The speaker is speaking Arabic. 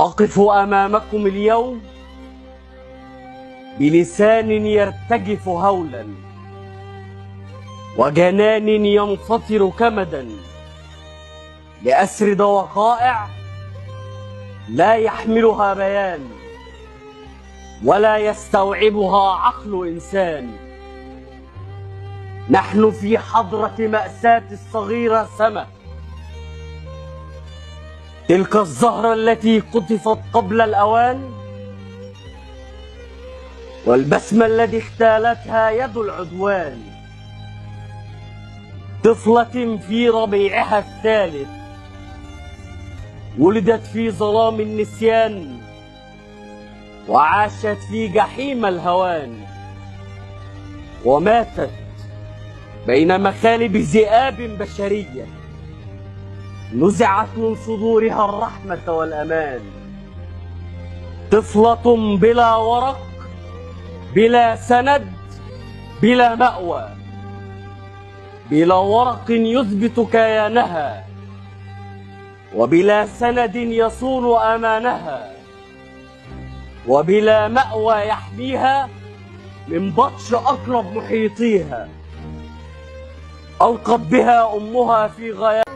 أقف أمامكم اليوم بلسان يرتجف هولا وجنان ينفطر كمدا لأسرد وقائع لا يحملها بيان ولا يستوعبها عقل إنسان. نحن في حضرة مأساة الصغيرة سما، تلك الزهرة التي قطفت قبل الأوان، والبسمة التي اختالتها يد العدوان. طفلة في ربيعها الثالث ولدت في ظلام النسيان وعاشت في جحيم الهوان، وماتت بين مخالب ذئاب بشرية نزعت من صدورها الرحمة والأمان. طفلة بلا ورق، بلا سند، بلا مأوى، بلا ورق يثبت كيانها، وبلا سند يصون أمانها، وبلا مأوى يحميها من بطش أقرب محيطيها. ألقت بها أمها في غياب